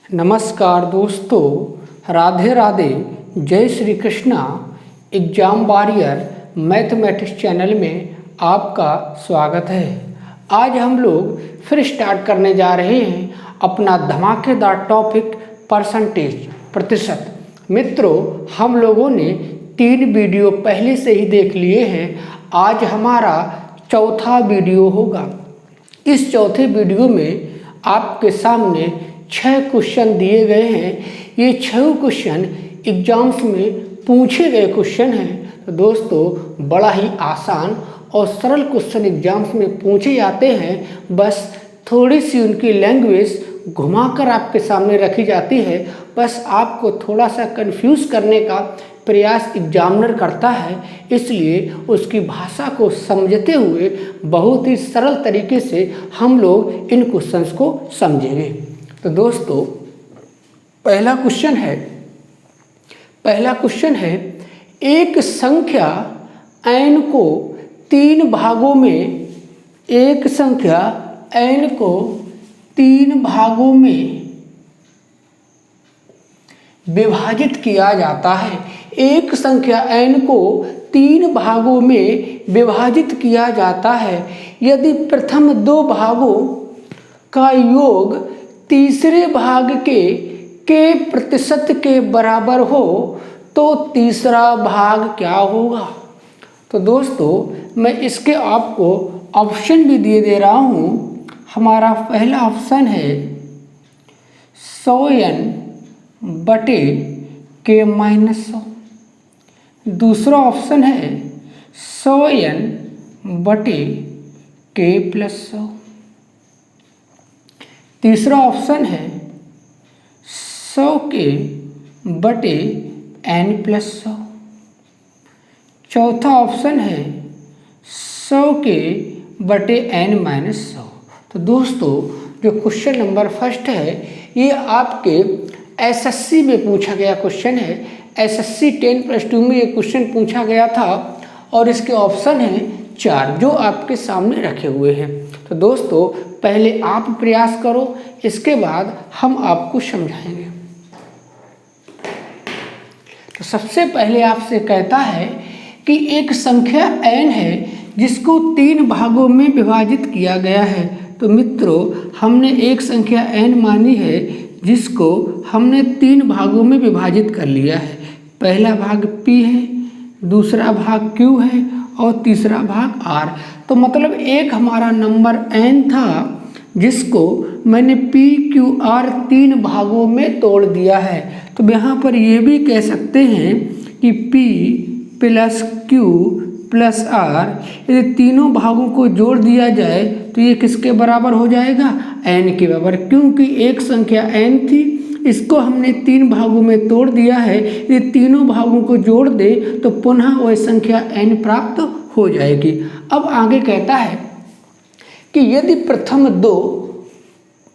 नमस्कार दोस्तों, राधे राधे, जय Shri Krishna. Exam warrior mathematics channel में आपका स्वागत है। आज हम लोग फिर स्टार्ट करने जा रहे हैं अपना धमाकेदार टॉपिक परसेंटेज, प्रतिशत। मित्रों, हम लोगों ने 3 वीडियो पहले से ही देख लिए हैं। आज हमारा चौथा वीडियो होगा। इस चौथे वीडियो में आपके सामने 6 क्वेश्चन दिए गए हैं। ये 6 क्वेश्चन एग्जाम्स में पूछे गए क्वेश्चन हैं। तो दोस्तों, बड़ा ही आसान और सरल क्वेश्चन एग्जाम्स में पूछे जाते हैं। बस थोड़ी सी उनकी लैंग्वेज घुमाकर आपके सामने रखी जाती है। बस आपको थोड़ा सा कंफ्यूज करने का प्रयास एग्जामिनर करता है, इसलिए उसकी भाषा को समझते हुए बहुत ही सरल तरीके से हम लोग इन क्वेश्चंस को समझेंगे। तो दोस्तों, पहला क्वेश्चन है एक संख्या n को 3 भागों में विभाजित किया जाता है। एक संख्या n को 3 भागों में विभाजित किया जाता है। यदि प्रथम 2 भागों का योग तीसरे भाग के प्रतिशत के बराबर हो तो तीसरा भाग क्या होगा। तो दोस्तों, मैं इसके आपको ऑप्शन भी दे रहा हूँ। हमारा पहला ऑप्शन है 100n बटे k-100। दूसरा ऑप्शन है 100n बटे k+100। तीसरा ऑप्शन है 100k बटे n+100। चौथा ऑप्शन है 100k बटे n-100। तो दोस्तों, जो क्वेश्चन नंबर फर्स्ट है ये आपके एसएससी में पूछा गया क्वेश्चन है। एसएससी 10+2 में ये क्वेश्चन पूछा गया था और इसके ऑप्शन हैं 4 जो आपके सामने रखे हुए हैं। तो दोस्तों, पहले आप प्रयास करो, इसके बाद हम आपको समझाएंगे। तो सबसे पहले आपसे कहता है कि एक संख्या n है जिसको 3 भागों में विभाजित किया गया है। तो मित्रों, हमने एक संख्या n मानी है जिसको हमने 3 भागों में विभाजित कर लिया है। पहला भाग p है, दूसरा भाग q है और तीसरा भाग r। तो मतलब एक हमारा नंबर n था जिसको मैंने p q r 3 भागों में तोड़ दिया है। तो यहाँ पर ये भी कह सकते हैं कि p + q + r, यदि तीनों भागों को जोड़ दिया जाए तो ये किसके बराबर हो जाएगा, n के बराबर। क्योंकि एक संख्या n थी, इसको हमने 3 भागों में तोड़ दिया है। यदि तीनों भागों को जोड़ दे तो पुनः वह संख्या n प्राप्त हो जाएगी। अब आगे कहता है कि यदि प्रथम 2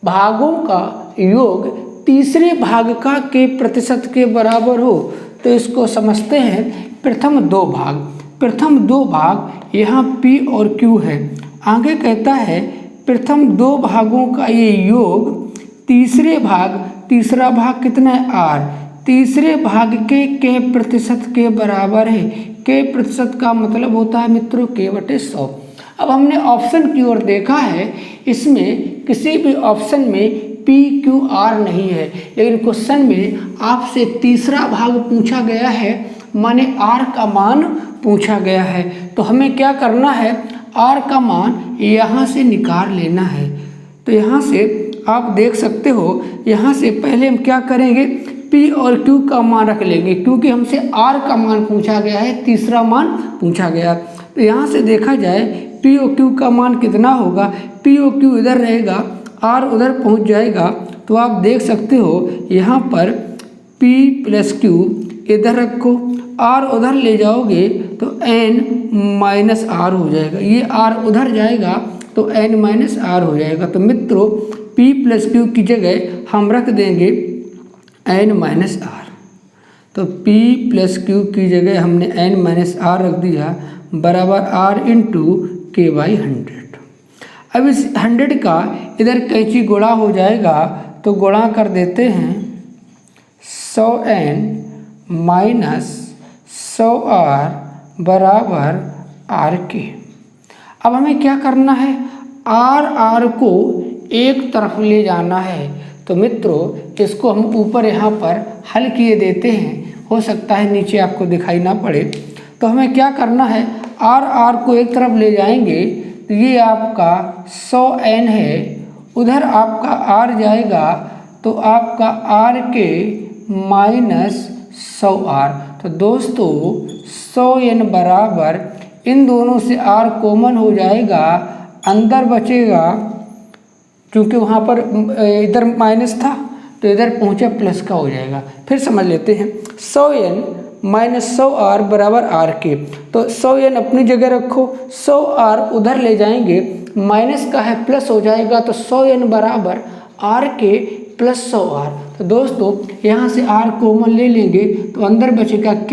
भागों का योग तीसरे भाग का के प्रतिशत के बराबर हो तो इसको समझते हैं प्रथम 2 भाग यहाँ p और q है। आगे कहता है प्रथम 2 भागों का ये योग तीसरा भाग कितना है, r, तीसरे भाग के प्रतिशत के बराबर है। के प्रतिशत का मतलब होता है मित्रों k/100। अब हमने ऑप्शन की ओर देखा है, इसमें किसी भी ऑप्शन में p q r नहीं है, लेकिन क्वेश्चन में आपसे तीसरा भाग पूछा गया है, माने r का मान पूछा गया है। तो हमें क्या करना है, r का मान यहाँ से निकाल लेना है। तो यहाँ से आप देख सकते हो, यहाँ से पहले हम क्या करेंगे, p और q का मान रख लेंगे क्योंकि हमसे r का मान पूछा गया है, तीसरा मान पूछा गया। तो यहाँ से देखा जाए p और q का मान कितना होगा, p और q इधर रहेगा, r उधर पहुँच जाएगा। तो आप देख सकते हो यहाँ पर p + q इधर रखो, r उधर ले जाओगे तो n-r हो जाएगा। ये r उधर जाएगा तो n-r हो जाएगा। तो मित्रों, p + q की जगह हम रख देंगे n-r। तो p + q की जगह हमने n-r रख दिया बराबर r × k/100। अब इस 100 का इधर कैंची गुणा हो जाएगा तो गुणा कर देते हैं 100n माइनस 100r बराबर आर के। अब हमें क्या करना है, आर को एक तरफ ले जाना है। तो मित्रों इसको हम ऊपर यहाँ पर हल किए देते हैं, हो सकता है नीचे आपको दिखाई ना पड़े। तो हमें क्या करना है, आर को एक तरफ ले जाएंगे तो ये आपका 100n है, उधर आपका आर जाएगा तो आपका आर के माइनस 100r। तो दोस्तों 100n बराबर, इन दोनों से r कॉमन हो जाएगा, अंदर बचेगा क्योंकि वहाँ पर इधर माइनस था तो इधर पहुँचा प्लस का हो जाएगा। फिर समझ लेते हैं 100n माइनस 100r बराबर आर के। तो 100n अपनी जगह रखो, 100r उधर ले जाएंगे, माइनस का है प्लस हो जाएगा, तो 100n बराबर आर के प्लस 100r। तो दोस्तों यहाँ से r कॉमन ले लेंगे तो अंदर बचेगा k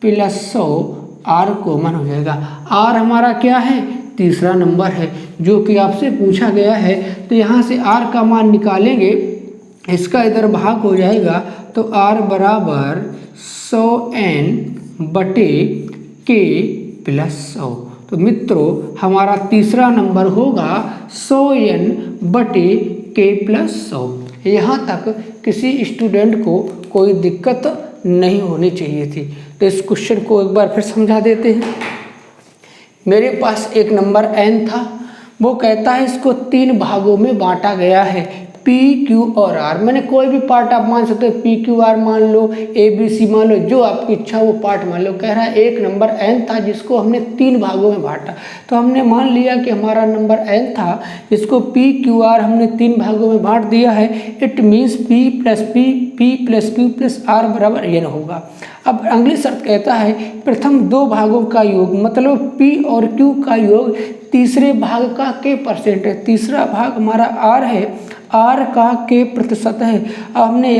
प्लस 100, r कॉमन हो जाएगा। r हमारा क्या है, तीसरा नंबर है जो कि आपसे पूछा गया है। तो यहाँ से r का मान निकालेंगे, इसका इधर भाग हो जाएगा तो r बराबर 100n बटे k प्लस 100। तो मित्रों हमारा तीसरा नंबर होगा 100n बटे k प्लस 100। यहाँ तक किसी स्टूडेंट को कोई दिक्कत नहीं होनी चाहिए थी। तो इस क्वेश्चन को एक बार फिर समझा देते हैं। मेरे पास एक नंबर n था, वो कहता है इसको 3 भागों में बांटा गया है, P, Q और R। मैंने कोई भी पार्ट आप मान सकते हो, P, Q, R मान लो, A, B, C मान लो, जो आपकी इच्छा वो पार्ट मान लो। कह रहा है एक नंबर n था जिसको हमने 3 भागों में बांटा। तो हमने मान लिया कि हमारा नंबर n था, इसको P, Q, R हमने 3 भागों में बांट दिया है। It means P plus Q plus R बराबर n होगा। अब अगली शर्त कहता है प्रथम 2 भागों का योग, मतलब P और Q का योग तीसरे भाग का k परसेंट है। तीसरा भाग हमारा R है, R का k प्रतिशत है। अब हमने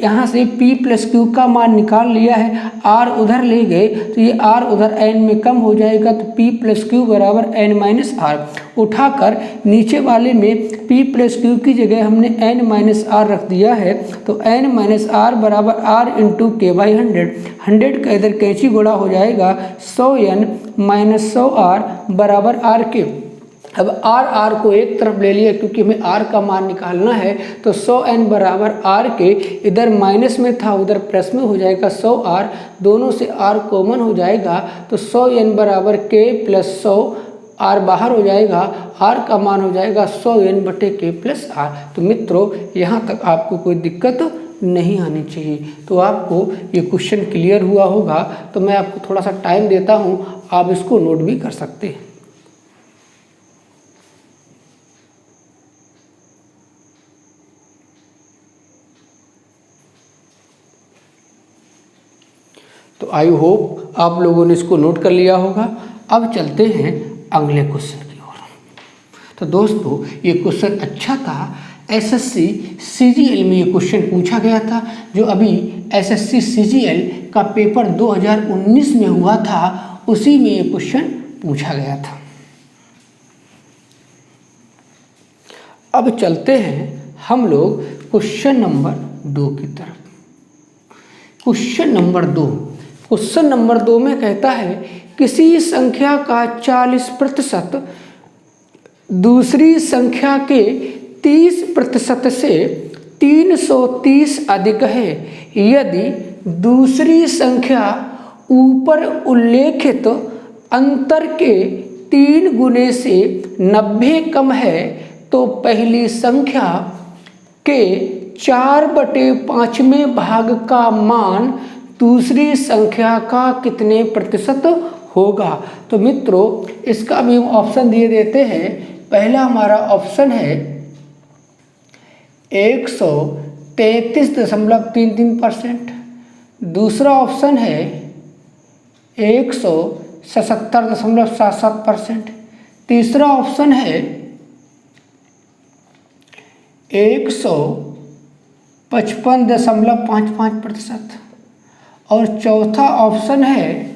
यहाँ से P प्लस Q का मान निकाल लिया है, R उधर ले गए तो ये R उधर n में कम हो जाएगा, तो P प्लस Q बराबर n माइनस R। उठाकर नीचे वाले में P प्लस Q की जगह हमने n माइनस R रख दिया है, तो n माइनस R बराबर R इंटू के बाई 100 का इधर कैंची गुणा हो जाएगा, 100n माइनस 100R बराबर R के। अब R को एक तरफ ले लिया क्योंकि हमें R का मान निकालना है, तो 100n बराबर R के, इधर माइनस में था उधर प्लस में हो जाएगा 100R, दोनों से R कॉमन हो जाएगा, तो 100n बराबर k प्लस 100, R बाहर हो जाएगा, R का मान हो जाएगा 100n बटे k प्लस R। तो मित्रों यहाँ तक आपको कोई दिक्कत नहीं आनी चाहिए। तो आपको ये क्वेश्चन क्लियर हुआ होगा। तो मैं आपको थोड़ा सा टाइम देता हूँ, आप इसको नोट भी कर सकते हैं। तो आई होप आप लोगों ने इसको नोट कर लिया होगा। अब चलते हैं अगले क्वेश्चन की ओर। तो दोस्तों ये क्वेश्चन अच्छा था, एसएससी सीजीएल में ये क्वेश्चन पूछा गया था, जो अभी एसएससी सीजीएल का पेपर 2019 में हुआ था, उसी में ये क्वेश्चन पूछा गया था। अब चलते हैं हम लोग क्वेश्चन नंबर 2 की तरफ। क्वेश्चन नंबर 2 में कहता है किसी संख्या का 40% दूसरी संख्या के 30% से 330 अधिक है, यदि दूसरी संख्या ऊपर उल्लेखित अंतर के 3 गुने से 90 कम है, तो पहली संख्या के 4/5वें भाग का मान दूसरी संख्या का कितने प्रतिशत होगा। तो मित्रों इसका भी हम ऑप्शन दिए देते हैं। पहला हमारा ऑप्शन है 133.33%, दूसरा ऑप्शन है 177.77%, तीसरा ऑप्शन है 155.55% और चौथा ऑप्शन है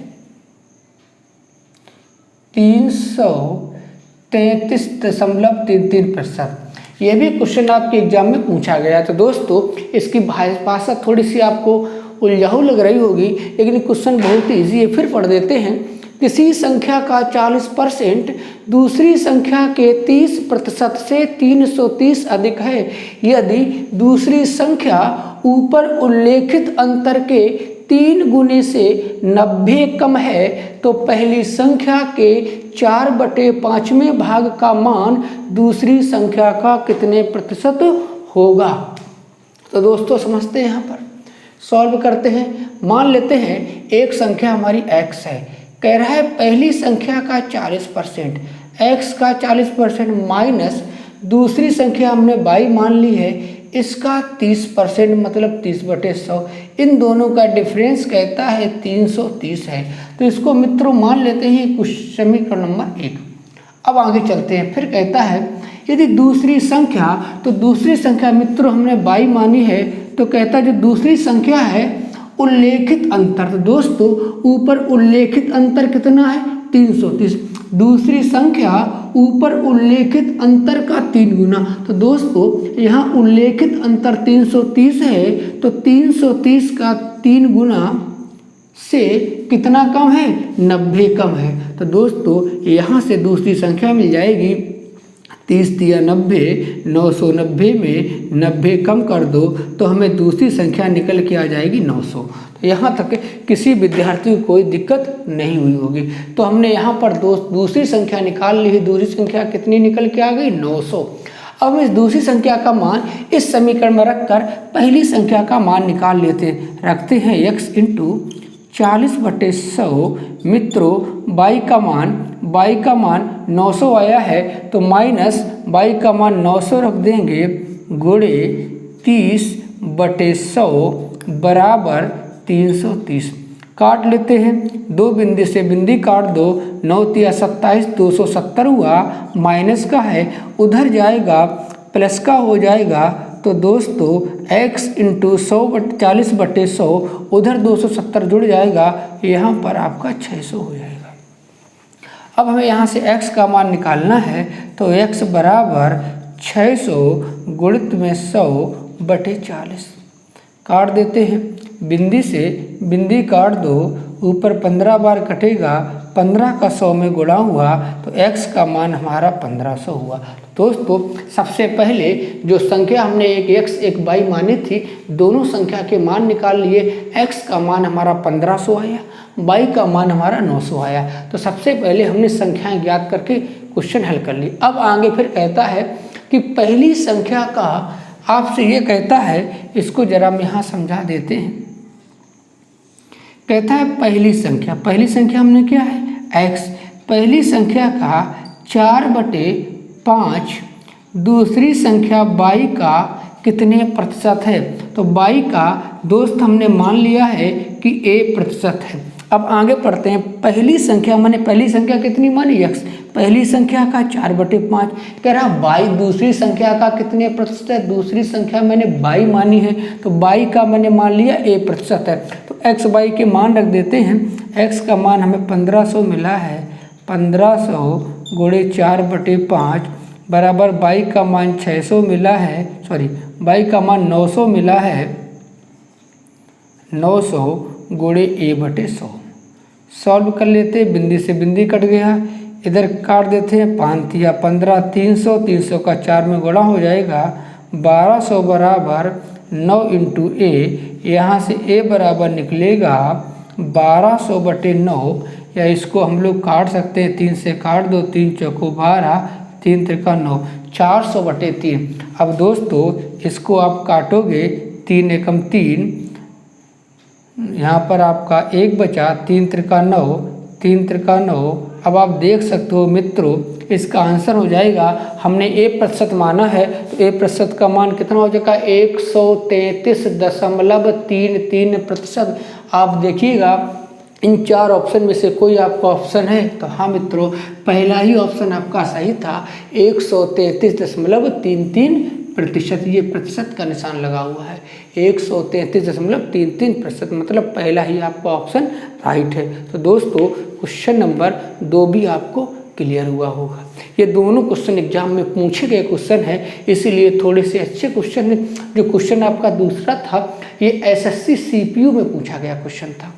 333.33%। ये भी क्वेश्चन आपके एग्जाम में पूछा गया। तो दोस्तों इसकी भाषा थोड़ी सी आपको उलझाऊ लग रही होगी, लेकिन क्वेश्चन बहुत ही ईजी है। फिर पढ़ देते हैं। किसी संख्या का 40% दूसरी संख्या के 30% से 330 अधिक है यदि दूसरी संख्या ऊपर उल्लेखित अंतर के 3 गुने से 90 कम है तो पहली संख्या के 4/5वें भाग का मान दूसरी संख्या का कितने प्रतिशत होगा। तो दोस्तों समझते हैं, यहाँ पर सॉल्व करते हैं। मान लेते हैं एक संख्या हमारी x है, कह रहा है पहली संख्या का 40%, x का 40% माइनस दूसरी संख्या हमने y मान ली है, इसका 30% मतलब 30/100। इन दोनों का डिफरेंस कहता है 330 है। तो इसको मित्रों मान लेते हैं कुछ समीकरण नंबर 1। अब आगे चलते हैं। फिर कहता है यदि दूसरी संख्या, तो दूसरी संख्या मित्रों हमने y मानी है, तो कहता है जो दूसरी संख्या है उल्लेखित अंतर, तो दोस्तों ऊपर उल्लेखित अंतर कितना है 330। दूसरी संख्या ऊपर उल्लेखित अंतर का 3 गुना, तो दोस्तों यहाँ उल्लेखित अंतर 330 है, तो 330 का 3 गुना से कितना कम है 90 कम है। तो दोस्तों यहाँ से दूसरी संख्या मिल जाएगी 30 या 90, 990 में 90 कम कर दो तो हमें दूसरी संख्या निकल के आ जाएगी 900। तो यहाँ तक किसी विद्यार्थी को कोई दिक्कत नहीं हुई होगी। तो हमने यहाँ पर दूसरी संख्या निकाल ली है। दूसरी संख्या कितनी निकल के आ गई 900। अब हम इस दूसरी संख्या का मान इस समीकरण में रखकर पहली संख्या का मान निकाल लेते हैं। रखते हैं x × 40/100 मित्रों y का मान 900 आया है, तो माइनस y का मान 900 रख देंगे गुणे 30/100 बराबर 330। काट लेते हैं, 2 बिंदी से बिंदी काट दो, 9 × 27 270 हुआ, माइनस का है उधर जाएगा प्लस का हो जाएगा। तो दोस्तों x × 40/100 उधर 270 जुड़ जाएगा, यहाँ पर आपका 600 हो जाएगा। अब हमें यहाँ से x का मान निकालना है, तो x बराबर 600 गुणित में 100/40। काट देते हैं, बिंदी से बिंदी काट दो, ऊपर 15 बार कटेगा, 15 का 100 में गुणा हुआ तो x का मान हमारा 1500 हुआ। दोस्तों सबसे पहले जो संख्या हमने एक x एक y मानी थी, दोनों संख्या के मान निकाल लिए। x का मान हमारा 1500 आया, y का मान हमारा 900 आया। तो सबसे पहले हमने संख्याएं ज्ञात करके क्वेश्चन हल कर ली। अब आगे फिर कहता है कि पहली संख्या का आपसे ये कहता है, इसको जरा हम यहाँ समझा देते हैं। कहता है पहली संख्या हमने क्या है x, पहली संख्या का 4/5 दूसरी संख्या y का कितने प्रतिशत है। तो y का दोस्त हमने मान लिया है कि a% है। अब आगे पढ़ते हैं। पहली संख्या मैंने पहली संख्या कितनी मानी x, पहली संख्या का 4/5। कह रहा y दूसरी संख्या का कितने प्रतिशत है, दूसरी संख्या मैंने y मानी है, तो y का मैंने मान लिया a% है। तो x y के मान रख देते हैं। x का मान हमें 1500 मिला है, 1500 गुणे 4/5 बराबर y का मान 600 मिला है, y का मान 900 मिला है, 900 गुणे a/100। सॉल्व कर लेते हैं, बिंदी से बिंदी कट गया, इधर काट देते हैं, 5 या 15 300, 300 का 4 में गुणा हो जाएगा, 1200 बराबर 9 × a, यहाँ से a बराबर निकलेगा 1200/9, या इसको हम लोग काट सकते हैं, 3 से काट दो, 3 चौको 12, 3 त्रिका 9, 400/3। अब दोस्तों इसको आप काटोगे, 3 एकम 3, यहाँ पर आपका 1 बचा, 3 त्रिका 9, 3 त्रिका 9। अब आप देख सकते हो मित्रों इसका आंसर हो जाएगा, हमने a% माना है तो a% का मान कितना हो जाएगा 133.33%। आप देखिएगा इन 4 ऑप्शन में से कोई आपका ऑप्शन है, तो हाँ मित्रों पहला ही ऑप्शन आपका सही था, 133.33%। ये प्रतिशत का निशान लगा हुआ है, 133.33%, मतलब पहला ही आपका ऑप्शन राइट है। तो दोस्तों क्वेश्चन नंबर 2 भी आपको क्लियर हुआ होगा। ये दोनों क्वेश्चन एग्जाम में पूछे गए क्वेश्चन है, इसीलिए थोड़े से अच्छे क्वेश्चन हैं। जो क्वेश्चन आपका दूसरा था ये एसएससी सीपीयू में पूछा गया क्वेश्चन था।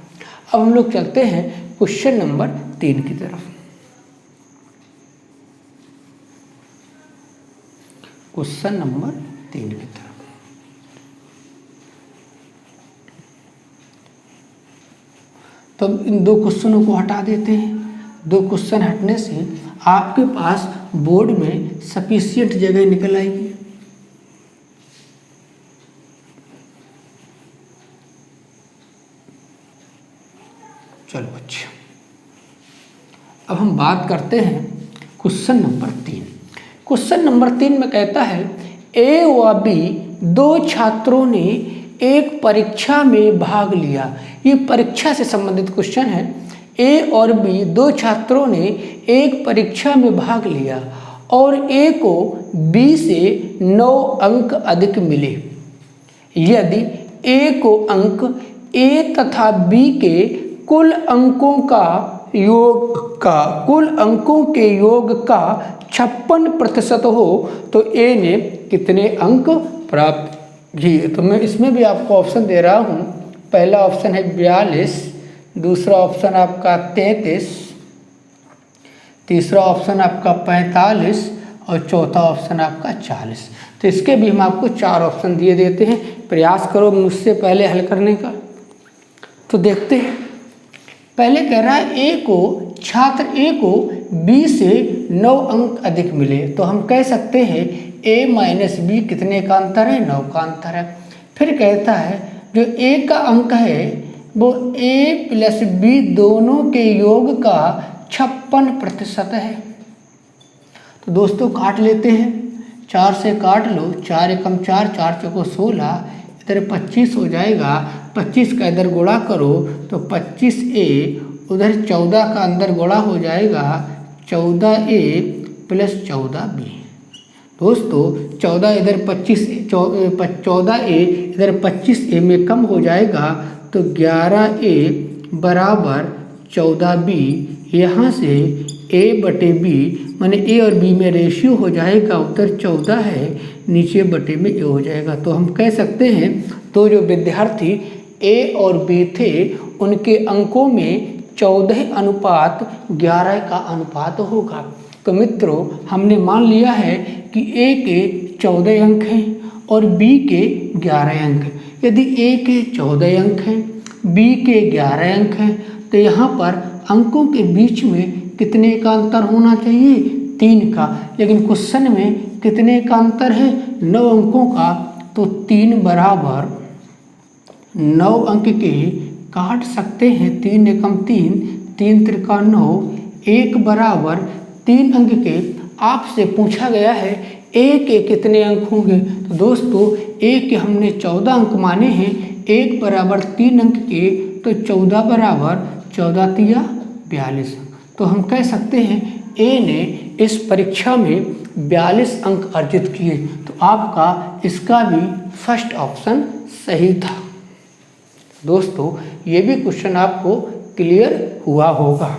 अब हम लोग चलते हैं क्वेश्चन नंबर 3 की तरफ। क्वेश्चन नंबर 3 की तरफ तो इन 2 क्वेश्चनों को हटा देते हैं। 2 क्वेश्चन हटने से आपके पास बोर्ड में सफिशिएंट जगह निकल आएगी। चलो अच्छा, अब हम बात करते हैं क्वेश्चन नंबर 3। क्वेश्चन नंबर 3 में कहता है ए व बी 2 छात्रों ने एक परीक्षा में भाग लिया। ये परीक्षा से संबंधित क्वेश्चन है। ए और बी 2 छात्रों ने एक परीक्षा में भाग लिया और ए को बी से 9 अंक अधिक मिले। यदि ए को अंक ए तथा बी के कुल अंकों के योग का 56% हो तो ए ने कितने अंक प्राप्त किए। तो मैं इसमें भी आपको ऑप्शन दे रहा हूँ। पहला ऑप्शन है 42, दूसरा ऑप्शन आपका 33, तीसरा ऑप्शन आपका 45 और चौथा ऑप्शन आपका 40। तो इसके भी हम आपको 4 ऑप्शन दिए देते हैं। प्रयास करो मुझसे पहले हल करने का। तो देखते हैं, पहले कह रहा है छात्र ए को बी से 9 अंक अधिक मिले। तो हम कह सकते हैं a माइनस बी कितने का अंतर है, 9 का अंतर है। फिर कहता है जो a का अंक है वो a प्लस बी दोनों के योग का 56% है। तो दोस्तों काट लेते हैं, 4 से काट लो, 4 एकम 4, 4 चौको 16, इधर 25 हो जाएगा। 25 का इधर गुणा करो तो 25a, उधर 14 का अंदर गुणा हो जाएगा 14a प्लस 14b। दोस्तों 14 इधर 14a इधर 25a में कम हो जाएगा तो 11a बराबर 14b। यहाँ से a बटे b माने a और b में रेशियो हो जाएगा, उधर 14 है, नीचे बटे में a हो जाएगा। तो हम कह सकते हैं तो जो विद्यार्थी a और b थे उनके अंकों में 14:11 का अनुपात होगा। तो मित्रों हमने मान लिया है कि a के 14 अंक हैं और b के 11 अंक हैं। यदि a के 14 अंक हैं, b के 11 अंक हैं, तो यहाँ पर अंकों के बीच में कितने का अंतर होना चाहिए, 3 का। लेकिन क्वेश्चन में कितने का अंतर है, 9 अंकों का। तो 3 बराबर 9 अंक के काट सकते हैं, 3 एकम 3, 3 त्रिका 9, 1 बराबर 3 अंक के आपसे पूछा गया है a के कितने अंक होंगे। तो दोस्तों a के हमने 14 अंक माने हैं, 1 बराबर 3 अंक के, तो 14 बराबर 14 तिया 42। तो हम कह सकते हैं a ने इस परीक्षा में 42 अंक अर्जित किए। तो आपका इसका भी फर्स्ट ऑप्शन सही था। दोस्तों ये भी क्वेश्चन आपको क्लियर हुआ होगा।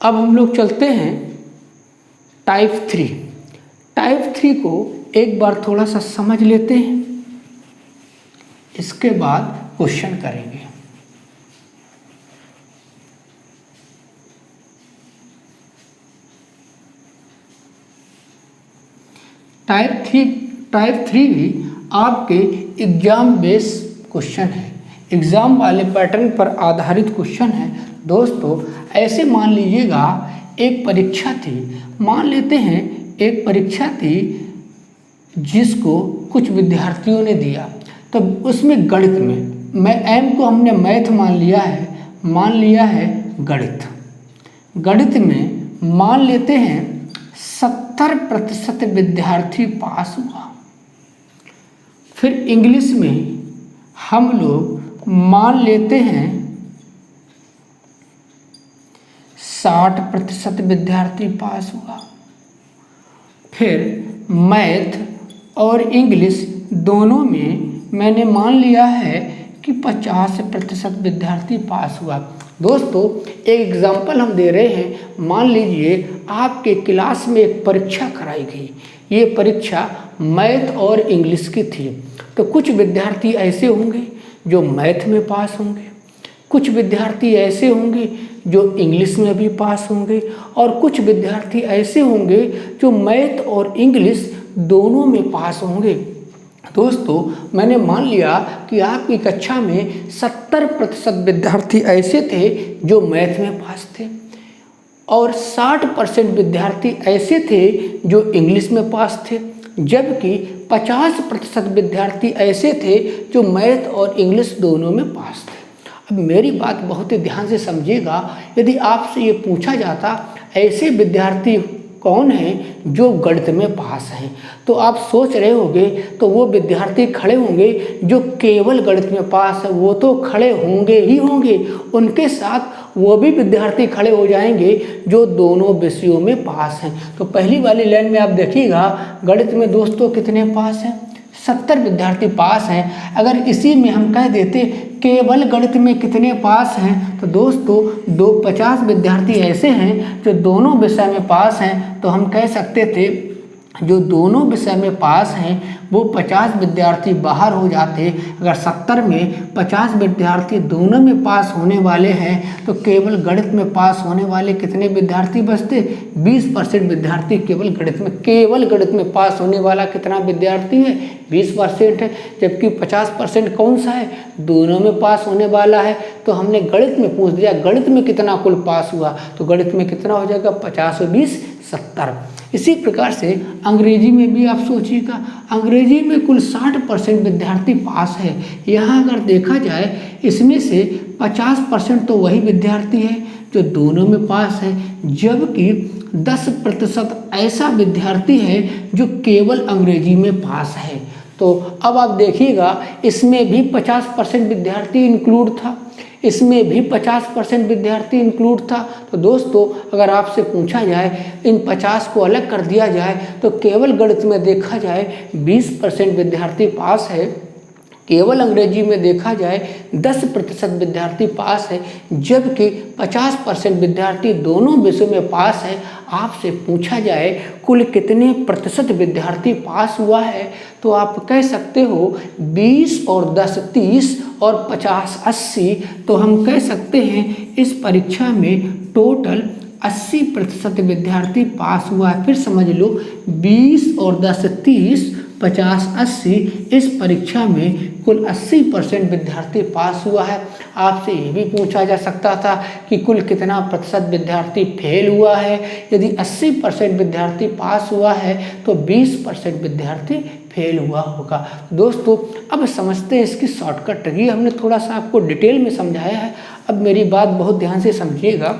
अब हम लोग चलते हैं टाइप 3। टाइप 3 को एक बार थोड़ा सा समझ लेते हैं, इसके बाद क्वेश्चन करेंगे। टाइप 3 भी आपके एग्जाम बेस क्वेश्चन है, एग्जाम वाले पैटर्न पर आधारित क्वेश्चन है। दोस्तों ऐसे मान लीजिएगा एक परीक्षा थी, मान लेते हैं एक परीक्षा थी जिसको कुछ विद्यार्थियों ने दिया। तो उसमें गणित में एम को हमने मैथ मान लिया है गणित में मान लेते हैं 70% विद्यार्थी पास हुआ। फिर इंग्लिश में हम लोग मान लेते हैं 60% विद्यार्थी पास हुआ। फिर मैथ और इंग्लिश दोनों में मैंने मान लिया है कि 50% विद्यार्थी पास हुआ। दोस्तों एक एग्जाम्पल हम दे रहे हैं। मान लीजिए आपके क्लास में एक परीक्षा कराई गई। ये परीक्षा मैथ और इंग्लिश की थी। तो कुछ विद्यार्थी ऐसे होंगे जो मैथ में पास होंगे, कुछ विद्यार्थी ऐसे होंगे जो इंग्लिश में भी पास होंगे, और कुछ विद्यार्थी ऐसे होंगे जो मैथ और इंग्लिश दोनों में पास होंगे। दोस्तों मैंने मान लिया कि आपकी कक्षा में 70% विद्यार्थी ऐसे थे जो मैथ में पास थे, और 60% विद्यार्थी ऐसे थे जो इंग्लिश में पास थे, जबकि 50% विद्यार्थी ऐसे थे जो मैथ और इंग्लिश दोनों में पास थे। अब मेरी बात बहुत ही ध्यान से समझिएगा। यदि आपसे ये पूछा जाता ऐसे विद्यार्थी कौन हैं जो गणित में पास हैं, तो आप सोच रहे होंगे तो वो विद्यार्थी खड़े होंगे जो केवल गणित में पास है, वो तो खड़े होंगे ही होंगे। उनके साथ वो भी विद्यार्थी खड़े हो जाएंगे जो दोनों विषयों में पास हैं। तो पहली वाली लाइन में आप देखिएगा गणित में दोस्तों कितने पास हैं, 70 विद्यार्थी पास हैं। अगर इसी में हम कह देते केवल गणित में कितने पास हैं, तो दोस्तों 50 विद्यार्थी ऐसे हैं जो दोनों विषय में पास हैं। तो हम कह सकते थे जो दोनों विषय में पास हैं वो 50 विद्यार्थी बाहर हो जाते। अगर 70 में 50 विद्यार्थी दोनों में पास होने वाले हैं तो केवल गणित में पास होने वाले कितने विद्यार्थी बचते, 20% विद्यार्थी केवल गणित में पास होने वाला कितना विद्यार्थी है, 20% है। जबकि 50% कौन सा है, दोनों में पास होने वाला है। तो हमने गणित में पूछ दिया गणित में कितना कुल पास हुआ, तो गणित में कितना हो जाएगा, 50 और 20 70। इसी प्रकार से अंग्रेजी में भी आप सोचिएगा, अंग्रेजी में कुल 60% विद्यार्थी पास है। यहाँ अगर देखा जाए इसमें से 50% तो वही विद्यार्थी है जो दोनों में पास है, जबकि 10% ऐसा विद्यार्थी है जो केवल अंग्रेजी में पास है। तो अब आप देखिएगा इसमें भी 50% विद्यार्थी इंक्लूड था, इसमें भी 50% विद्यार्थी इंक्लूड था। तो दोस्तों अगर आपसे पूछा जाए इन 50 को अलग कर दिया जाए तो केवल गणित में देखा जाए 20% विद्यार्थी पास है, केवल अंग्रेजी में देखा जाए 10% विद्यार्थी पास है, जबकि 50% विद्यार्थी दोनों विषयों में पास है। आपसे पूछा जाए कुल कितने प्रतिशत विद्यार्थी पास हुआ है, तो आप कह सकते हो 20 और 10 30 और 50 80। तो हम कह सकते हैं इस परीक्षा में टोटल 80% विद्यार्थी पास हुआ है। फिर समझ लो 20 और 10 30 50 80, इस परीक्षा में कुल 80% विद्यार्थी पास हुआ है। आपसे ये भी पूछा जा सकता था कि कुल कितना प्रतिशत विद्यार्थी फेल हुआ है। यदि 80% विद्यार्थी पास हुआ है तो 20% विद्यार्थी फेल हुआ होगा। दोस्तों अब समझते हैं इसकी शॉर्टकट ट्रिक। ये हमने थोड़ा सा आपको डिटेल में समझाया है, अब मेरी बात बहुत ध्यान से समझिएगा।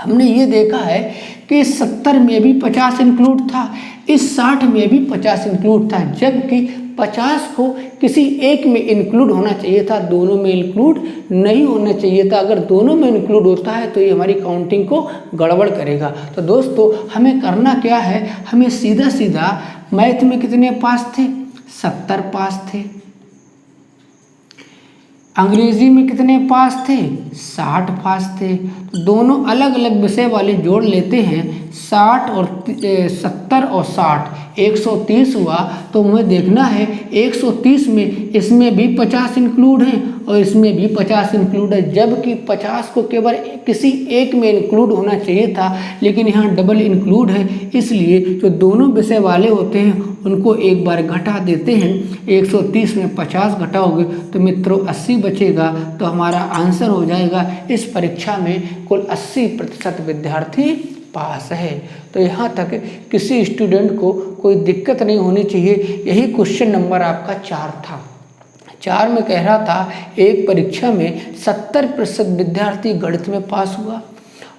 हमने ये देखा है कि 70 में भी 50 इंक्लूड था, इस 60 में भी 50 इंक्लूड था, जबकि 50 को किसी एक में इंक्लूड होना चाहिए था, दोनों में इंक्लूड नहीं होना चाहिए था। अगर दोनों में इंक्लूड होता है तो ये हमारी काउंटिंग को गड़बड़ करेगा। तो दोस्तों हमें करना क्या है, हमें सीधा सीधा मैथ में कितने पास थे, 70 पास थे, अंग्रेजी में कितने पास थे, 60 पास थे। तो दोनों अलग अलग विषय वाले जोड़ लेते हैं, 60 और 70 और 60 130 हुआ। तो हमें देखना है 130 में इसमें भी 50 इंक्लूड हैं और इसमें भी 50 इंक्लूड है, जबकि 50 को केवल किसी एक में इंक्लूड होना चाहिए था, लेकिन यहाँ डबल इंक्लूड है। इसलिए जो दोनों विषय वाले होते हैं उनको एक बार घटा देते हैं। 130 में 50 घटाओगे तो मित्रों 80 बचेगा। तो हमारा आंसर हो जाएगा इस परीक्षा में कुल 80% विद्यार्थी पास है। तो यहाँ तक किसी स्टूडेंट को कोई दिक्कत नहीं होनी चाहिए। यही क्वेश्चन नंबर आपका 4 था। 4 में कह रहा था एक परीक्षा में 70% विद्यार्थी गणित में पास हुआ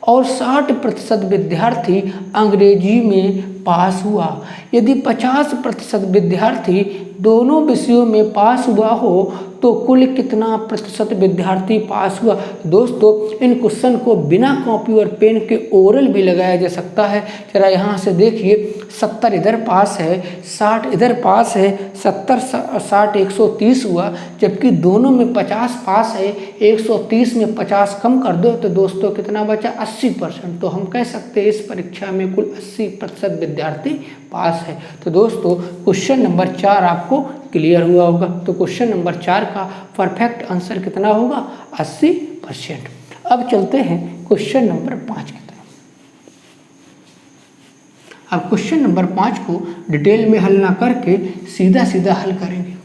और 60% विद्यार्थी अंग्रेजी में पास हुआ। यदि 50% विद्यार्थी दोनों विषयों में पास हुआ हो तो कुल कितना प्रतिशत विद्यार्थी पास हुआ। दोस्तों इन क्वेश्चन को बिना कॉपी और पेन के ओरल भी लगाया जा सकता है। जरा यहाँ से देखिए 70 इधर पास है, 60 इधर पास है, 70 60 130 हुआ, जबकि दोनों में 50 पास है। 130 में 50 कम कर दो तो दोस्तों कितना बचा 80%। तो हम कह सकते हैं इस परीक्षा में कुल 80% विद्यार्थी पास है। तो दोस्तों क्वेश्चन नंबर 4 आपको क्लियर हुआ होगा। तो क्वेश्चन नंबर 4 का परफेक्ट आंसर कितना होगा 80%। अब चलते हैं क्वेश्चन नंबर 5 की तरफ। अब क्वेश्चन नंबर 5 को डिटेल में हल ना करके सीधा सीधा हल करेंगे।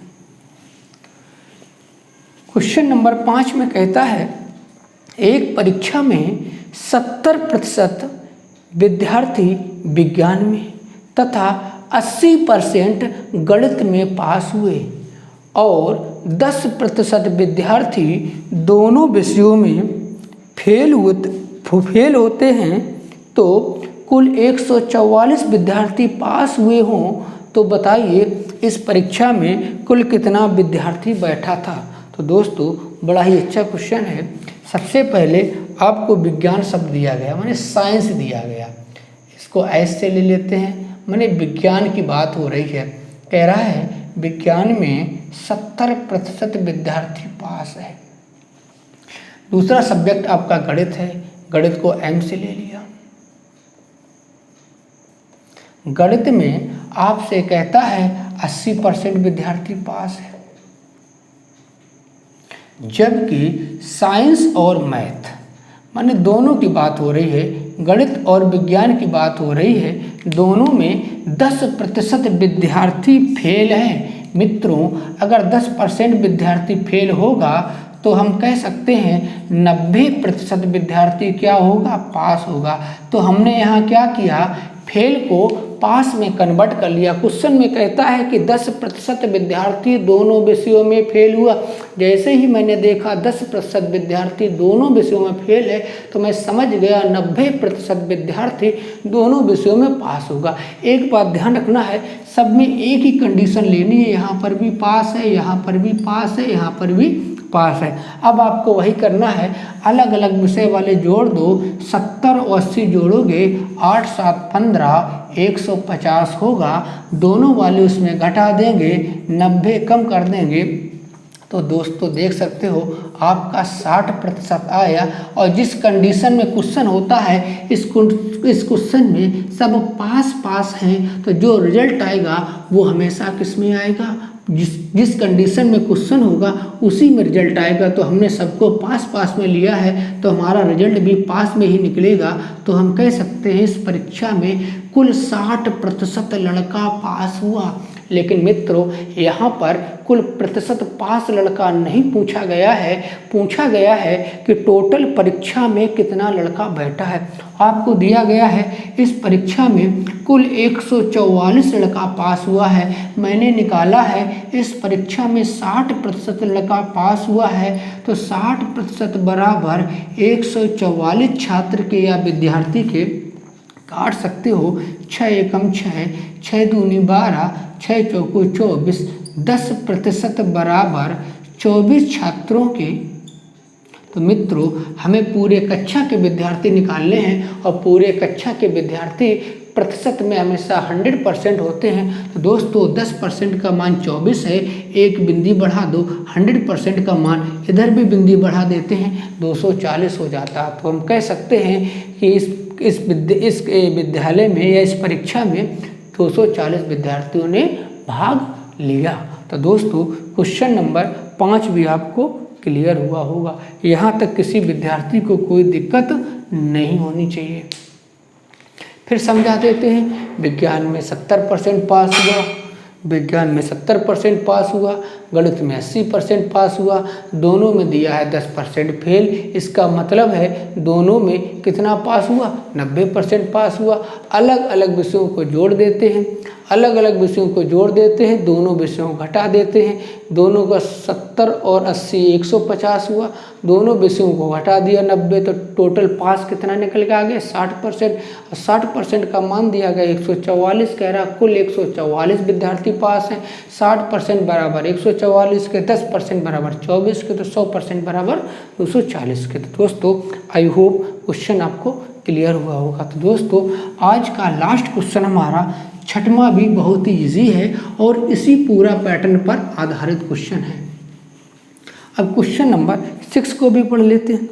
क्वेश्चन नंबर 5 में कहता है एक परीक्षा में 70% विद्यार्थी विज्ञान में तथा 80% गणित में पास हुए और 10% विद्यार्थी दोनों विषयों में फेल होते हैं, तो कुल 144 विद्यार्थी पास हुए हों, तो बताइए इस परीक्षा में कुल कितना विद्यार्थी बैठा था। तो दोस्तों बड़ा ही अच्छा क्वेश्चन है। सबसे पहले आपको विज्ञान शब्द दिया गया, माने साइंस दिया गया, इसको ऐसे ले लेते हैं, माने विज्ञान की बात हो रही है। कह रहा है विज्ञान में 70% विद्यार्थी पास है। दूसरा सब्जेक्ट आपका गणित है, गणित को एम से ले लिया। गणित में आपसे कहता है 80% विद्यार्थी पास है, जबकि साइंस और मैथ माने दोनों की बात हो रही है, गणित और विज्ञान की बात हो रही है, दोनों में 10% विद्यार्थी फेल हैं। मित्रों अगर 10% विद्यार्थी फेल होगा तो हम कह सकते हैं 90% विद्यार्थी क्या होगा पास होगा। तो हमने यहाँ क्या किया, फेल को पास में कन्वर्ट कर लिया। क्वेश्चन में कहता है कि 10% विद्यार्थी दोनों विषयों में फेल हुआ। जैसे ही मैंने देखा 10% विद्यार्थी दोनों विषयों में फेल है तो मैं समझ गया 90% विद्यार्थी दोनों विषयों में पास होगा। एक बात ध्यान रखना है, सब में एक ही कंडीशन लेनी है, यहाँ पर भी पास है, यहाँ पर भी पास है, यहाँ पर भी पास है। अब आपको वही करना है, अलग अलग विषय वाले जोड़ दो, 70 और 80 जोड़ोगे 8 7 15 150 होगा। दोनों वाले उसमें घटा देंगे, 90 कम कर देंगे, तो दोस्तों देख सकते हो आपका 60% आया। और जिस कंडीशन में क्वेश्चन होता है इस क्वेश्चन में सब पास हैं, तो जो रिजल्ट आएगा वो हमेशा किस में आएगा, जिस कंडीशन में क्वेश्चन होगा उसी में रिजल्ट आएगा। तो हमने सबको पास में लिया है तो हमारा रिजल्ट भी पास में ही निकलेगा। तो हम कह सकते हैं इस परीक्षा में कुल 60% लड़का पास हुआ। लेकिन मित्रों यहाँ पर कुल प्रतिशत पास लड़का नहीं पूछा गया है, पूछा गया है कि टोटल परीक्षा में कितना लड़का बैठा है। आपको दिया गया है इस परीक्षा में कुल 144 लड़का पास हुआ है। मैंने निकाला है इस परीक्षा में 60% लड़का पास हुआ है, तो 60% बराबर 144 छात्र के या विद्यार्थी के काट सकते हो। 6 एकम 6, 6 दूनी 12, 6 चौको 24, 10% बराबर 24 छात्रों के। तो मित्रों हमें पूरे कक्षा के विद्यार्थी निकालने हैं और पूरे कक्षा के विद्यार्थी प्रतिशत में हमेशा 100% होते हैं। तो दोस्तों 10% का मान 24 है, एक बिंदी बढ़ा दो, 100% का मान इधर भी बिंदी बढ़ा देते हैं, 240 हो जाता। तो हम कह सकते हैं कि इस विद्यालय में या इस परीक्षा में 240 विद्यार्थियों ने भाग लिया। तो दोस्तों क्वेश्चन नंबर 5 भी आपको क्लियर हुआ होगा। यहाँ तक किसी विद्यार्थी को कोई दिक्कत नहीं होनी चाहिए। फिर समझा देते हैं, विज्ञान में 70% पास हुआ, विज्ञान में 70% पास हुआ, गणित में 80% पास हुआ, दोनों में दिया है 10% फेल। इसका मतलब है दोनों में कितना पास हुआ, 90% पास हुआ। अलग अलग विषयों को जोड़ देते हैं, अलग अलग विषयों को जोड़ देते हैं, दोनों विषयों को घटा देते हैं, दोनों का 70 और 80 150 हुआ, दोनों विषयों को घटा दिया 90, तो टोटल पास कितना निकल के आ गया 60%। 60% का मान दिया गया 144, कह रहा कुल 144 विद्यार्थी पास हैं। 60% बराबर 144 44 के 10% बराबर 24 के, तो 100% बराबर 240 के। तो दोस्तों आई होप क्वेश्चन आपको क्लियर हुआ होगा। तो दोस्तों आज का लास्ट क्वेश्चन हमारा छठवां भी बहुत ही ईजी है और इसी पूरा पैटर्न पर आधारित क्वेश्चन है। अब क्वेश्चन नंबर 6 को भी पढ़ लेते हैं।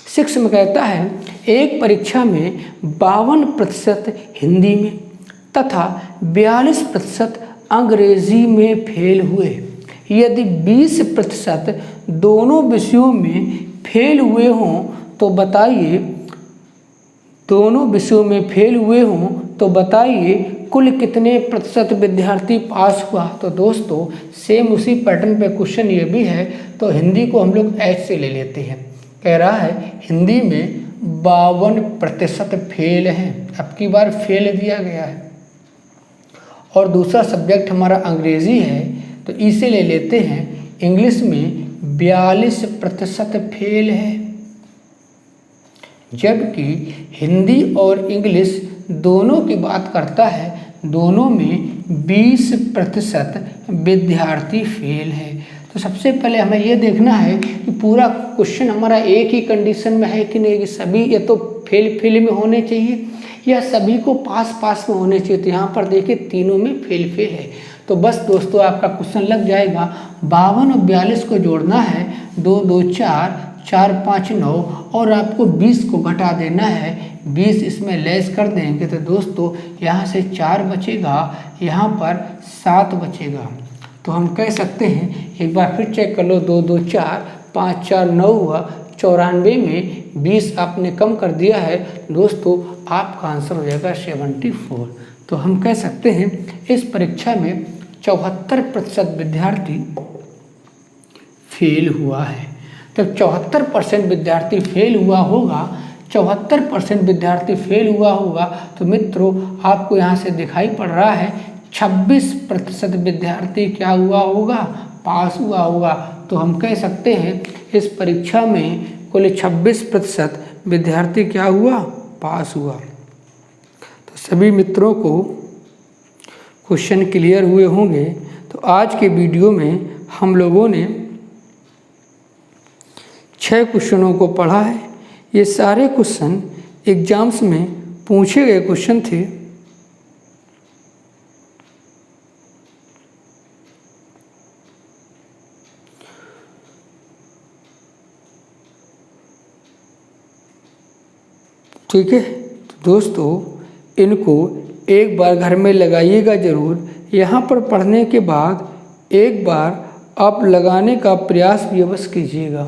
6 में कहता है एक परीक्षा में 52% हिंदी में तथा 42% अंग्रेजी में फेल हुए। यदि 20% दोनों विषयों में फेल हुए हों तो बताइए, दोनों विषयों में फेल हुए हों तो बताइए कुल कितने प्रतिशत विद्यार्थी पास हुआ। तो दोस्तों सेम उसी पैटर्न पे क्वेश्चन ये भी है। तो हिंदी को हम लोग एच से ले लेते हैं। कह रहा है हिंदी में 52% फेल हैं, अब की बार फेल दिया गया है। और दूसरा सब्जेक्ट हमारा अंग्रेजी है, तो इसे ले लेते हैं। इंग्लिश में 42% फेल है, जबकि हिंदी और इंग्लिश दोनों की बात करता है, दोनों में 20% विद्यार्थी फेल है। तो सबसे पहले हमें ये देखना है कि पूरा क्वेश्चन हमारा एक ही कंडीशन में है कि नहीं, कि सभी ये तो फेल में होने चाहिए या सभी को पास में होने चाहिए। तो यहाँ पर देखिए तीनों में फेल है। तो बस दोस्तों आपका क्वेश्चन लग जाएगा। 52 और 42 को जोड़ना है, 2 2 4, 4 5 9 और आपको 20 को घटा देना है। 20 इसमें लेस कर देंगे तो दोस्तों यहाँ से 4 बचेगा, यहाँ पर 7 बचेगा। तो हम कह सकते हैं, एक बार फिर चेक कर लो, 2 2 4, 5 4 9 हुआ, 94 में 20 आपने कम कर दिया है दोस्तों, आपका आंसर हो जाएगा 74। तो हम कह सकते हैं इस परीक्षा में 74% विद्यार्थी फेल हुआ है। तब 74% विद्यार्थी फेल हुआ होगा, 74% विद्यार्थी फेल हुआ होगा, तो मित्रों आपको यहाँ से दिखाई पड़ रहा है 26% विद्यार्थी क्या हुआ होगा, पास हुआ होगा। तो हम कह सकते हैं इस परीक्षा में कुल 26% विद्यार्थी क्या हुआ, पास हुआ। तो सभी मित्रों को क्वेश्चन क्लियर हुए होंगे। तो आज के वीडियो में हम लोगों ने 6 क्वेश्चनों को पढ़ा है। ये सारे क्वेश्चन एग्जाम्स में पूछे गए क्वेश्चन थे। ठीक है, तो दोस्तों इनको एक बार घर में लगाइएगा ज़रूर। यहाँ पर पढ़ने के बाद एक बार आप लगाने का प्रयास भी अवश्य कीजिएगा।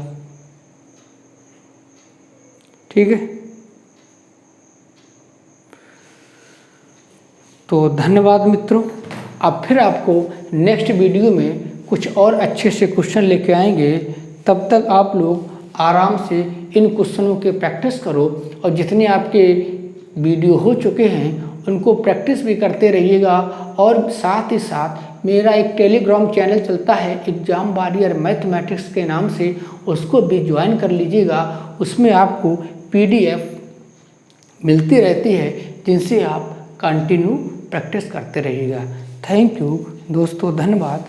ठीक है, तो धन्यवाद मित्रों। अब फिर आपको नेक्स्ट वीडियो में कुछ और अच्छे से क्वेश्चन लेके आएंगे। तब तक आप लोग आराम से इन क्वेश्चनों के प्रैक्टिस करो और जितने आपके वीडियो हो चुके हैं उनको प्रैक्टिस भी करते रहिएगा। और साथ ही साथ मेरा एक टेलीग्राम चैनल चलता है एग्जाम वॉरियर मैथमेटिक्स के नाम से, उसको भी ज्वाइन कर लीजिएगा। उसमें आपको PDF मिलती रहती है जिनसे आप कंटिन्यू प्रैक्टिस करते रहिएगा। थैंक यू दोस्तों, धन्यवाद।